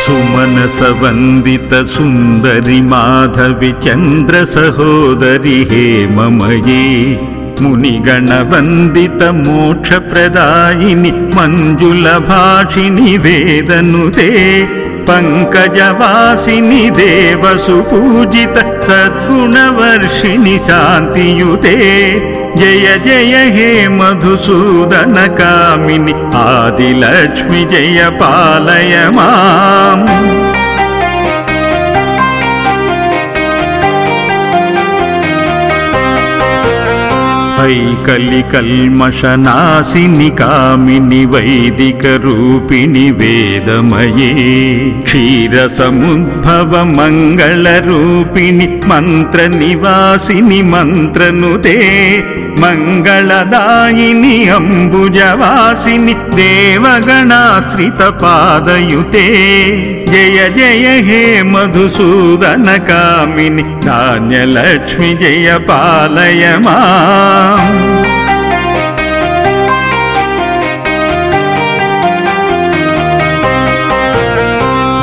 सुमनसवन्दित सुन्दरि माधवि चन्द्र सहोदरि हेममयी मुनिगणवन्दित मोक्षप्रदायिनि मञ्जुलभाषिणि वेदनुते पंकजवासिनि देवसुपूजित सद्गुणवर्षिणि शान्तियुते जय जय हे मधुसूदन कामिनि आदिलक्ष्मि जय पालय माम् ऐकलिकल्मषनाशिनि कामिनि वैदिकरूपिणि वेदमये क्षीरसमुद्भव मङ्गलरूपिणि मन्त्रनिवासिनि मन्त्रनुते मङ्गलदायिनि अम्बुजवासिनि देवगणाश्रितपादयुते जय जय हे मधुसूदन कामिनि धान्यलक्ष्मि जय पालय माम्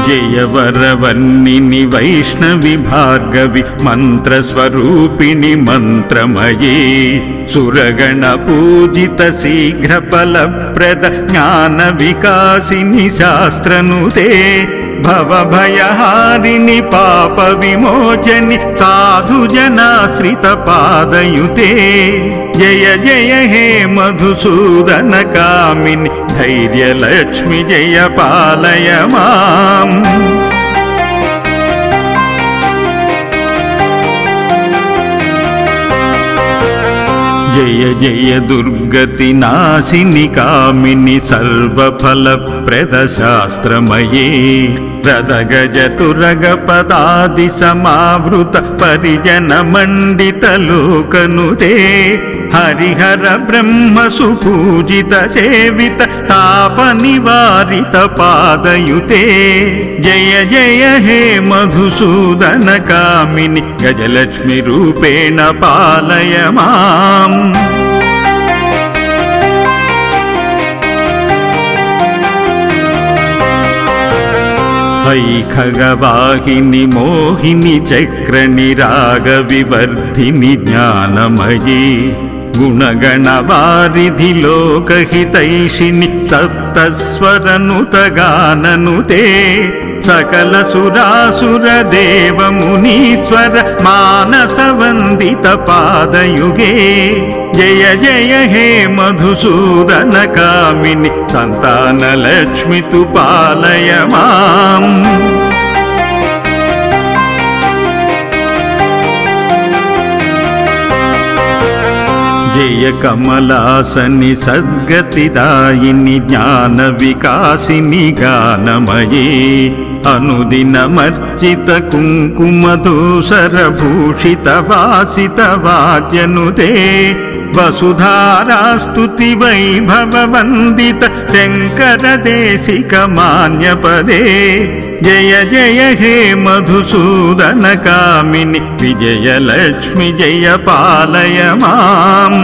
जय वरवर्णिनि वैष्णवि भार्गवि मन्त्रस्वरूपिणि मन्त्रमये सुरगणपूजित शीघ्रफलप्रद ज्ञानविकासिनि शास्त्रनुते भवभयहारिणि पापविमोचनि साधुजनाश्रितपादयुते जय जय हे मधुसूदन कामिनि धैर्यलक्ष्मि जय पालय माम् जय जय दुर्गति नाशिनि कामिनि सर्वफलप्रद शास्त्रमये रदगजतुरगपदादि समावृत परिजन मण्डित लोकनुते हरिहर ब्रह्म सुपूजित सेवित ताप निवारित पादयुते जय जय हे मधुसूदन कामिनि गजलक्ष्मि रूपेण पालय माम् खगवाहिनि मोहिनि चक्रनि रागविवर्धिनि ज्ञानमयी गुणगणवारिधि लोकहितैषिणि सप्तस्वरनुतगाननुते सकल सुरासुर देव मुनीश्वर मानसवन्दित पादयुगे जय जय हे मधुसूदन कामिनि संतानलक्ष्मि तु पालय माम् जय कमलासनि सद्गतिदायिनि ज्ञानविकासिनि गानमये अनुदिनमर्चित कुङ्कुमधूसरभूषित वासित वाद्यनुते वसुधारास्तुति वैभववन्दित शङ्करदेशिक मान्यपदे जय जय हे मधुसूदन कामिनि विजयलक्ष्मि जय पालय माम्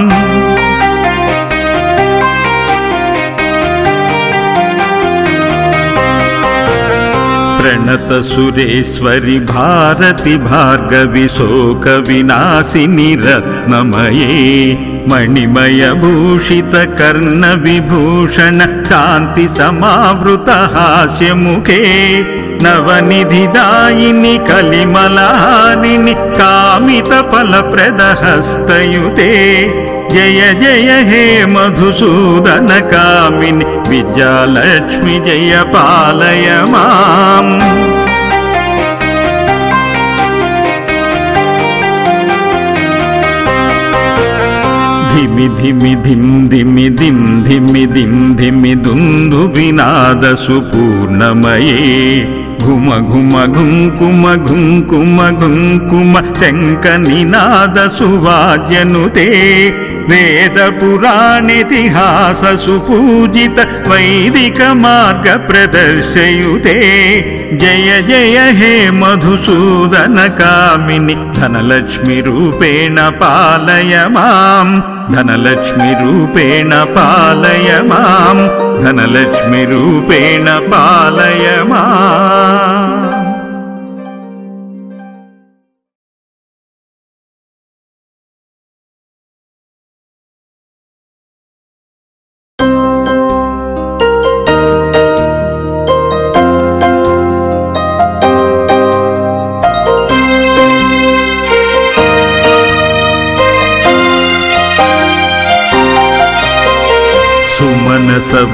प्रणत सुरेश्वरि भारति भार्गवि शोक विनाशिनि रत्नमये मणिमय भूषित कर्ण विभूषण शान्ति समावृत हास्यमुखे नवनिधिदायिनि कलिमलहारिणि कामित फलप्रद हस्तयुते जय जय हे मधुसूदन कामिनि विद्यालक्ष्मि जय पालय माम् धिमि धिमि धिम धिमि धिम धिमि धिम धिमि दुन्दुभिनाद सुपूर्णमये घुम घुम घुङ्कुम घुङ्कुम घुङ्कुम शङ्खनिनाद सुवाद्यनुते वेद पुराणेतिहास सुपूजित वैदिक मार्ग प्रदर्शयुते जय जय हे मधुसूदन कामिनि धनलक्ष्मि रूपेण पालय माम् धनलक्ष्मि रूपेण पालय माम् धनलक्ष्मि रूपेण पालय माम्।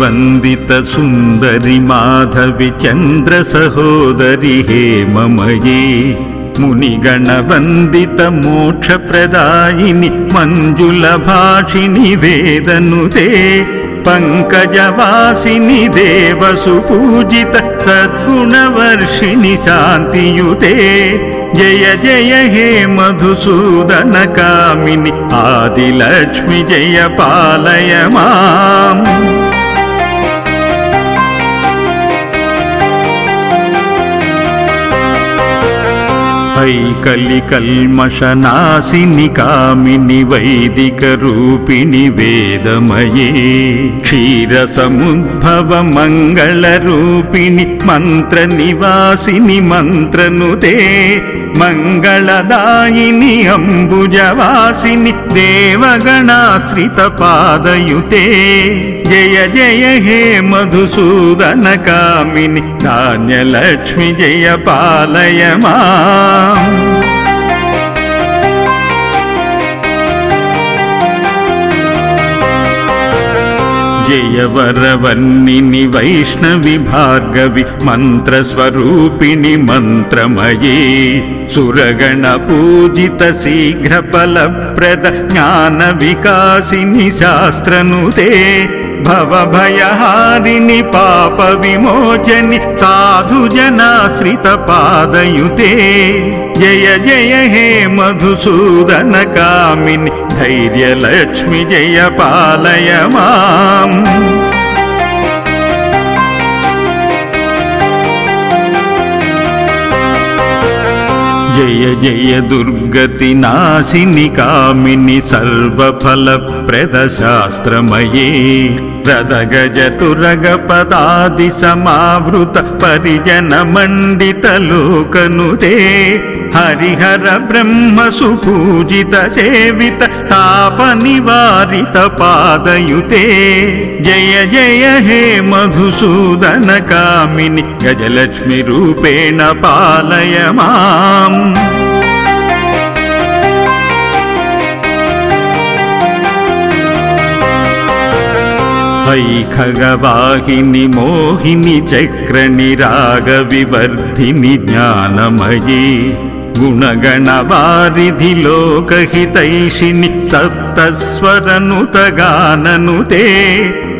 वंदित सुंदरि माधवि चंद्र सहोदरि हेममये मुनिगण वंदित मोक्ष प्रदायिनि मंजुल भाषिनि वेदनुते पंकजवासिनि देवसुपूजित सद्गुणवर्षिणि शांतियुते जय जय हे मधुसूदन कामिनि आदिलक्ष्मि जय पालय माम् ऐकलिकल्मषनाशिनि कामिनि वैदिक रूपिणि वेदमये क्षीरसमुद्भव मंगल रूपिणि मंत्र निवासिनि मंत्रनुते मंगलदायिनि अंबुजवासिनि देवगणाश्रित पादयुते जय जय हे मधुसूदन कामिनि धान्यलक्ष्मि जय पालय माम् जय वरवर्णिनि वैष्णवि भार्गवि मंत्रस्वरूपिणि मंत्रमये सुरगण पूजित शीघ्र फलप्रद ज्ञान विकासिनि शास्त्रनुते भवभयहारिणि पाप विमोचनि साधु जनाश्रित पादयुते जय जय हे मधुसूदन कामिनि धैर्यलक्ष्मि जय पालय माम् जय जय दुर्गति नाशिनि कामिनि सर्वफलप्रद शास्त्रमये रदगजतुरग पदादि समावृत परिजन मंडित लोकनुते हरिहर ब्रह्म सुपूजित सेवित ताप निवारित पादयुते जय जय हे मधुसूदन कामिनि गजलक्ष्मि रूपेण पालय माम् खगवाहिनि मोहिनि चक्रनि राग विवर्धिनि ज्ञानमयी गुणगणवारिधि लोकहितैषिणि सप्तस्वरनुत गाननुते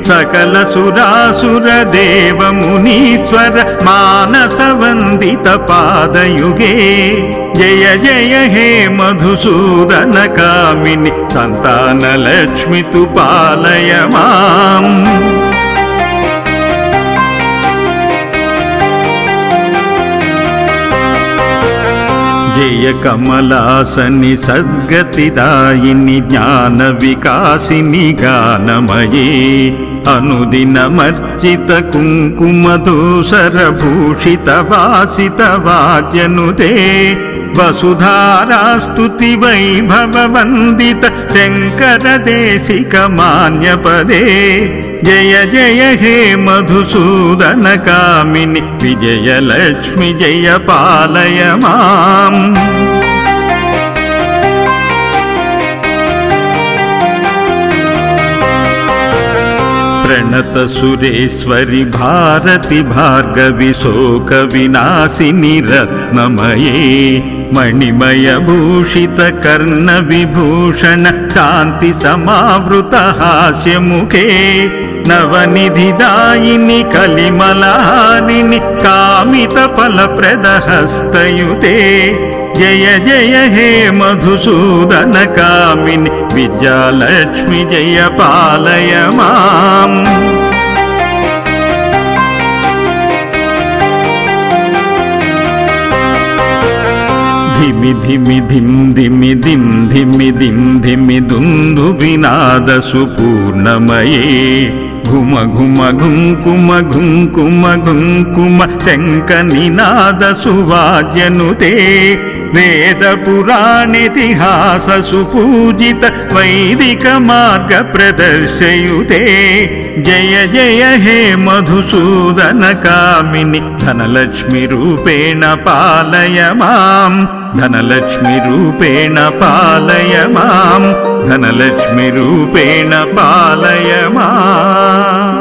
सकल सुरासुर देव मुनीश्वर मानस वंदित पादयुगे जय जय हे मधुसूदन कामिनि संतान लक्ष्मि तु पालय माम् जय कमलासनि सद्गतिदायिनि ज्ञान विकासिनि गानमये अनुदिनमर्चित कुङ्कुमधूसर भूषित वासित वाद्यनुते वसुधारास्तुति वैभव वंदित शंकर देशिक मान्यपदे जय जय हे मधुसूदन कामिनि विजयलक्ष्मि जय पालय माम् प्रणत सुरेश्वरि भारति भार्गवि शोक विनाशिनि रत्नमये मणिमय भूषित कर्ण विभूषण शांति समावृत हास्य मुखे नवनिधिदायिनि कलिमलहारिणि कामित फलप्रद हस्तयुते जय जय हे मधुसूदन कामिनि विद्यालक्ष्मि जय पालय माम् धिमि धिमि धिम धिमि धिम धिमि धिम धिमि दुन्दुभिनाद सुपूर्णमये घुम घुम घुङ्कुम घुङ्कुम घुङ्कुम शङ्खनिनाद सुवाद्यनुते वेद पुराणेतिहास सुपूजित वैदिक मार्ग प्रदर्शयुते जय जय हे मधुसूदन कामिनि धनलक्ष्मि रूपेण पालय माम् धनलक्ष्मि रूपेण पालय माम् धनलक्ष्मि रूपेण पालय माम्।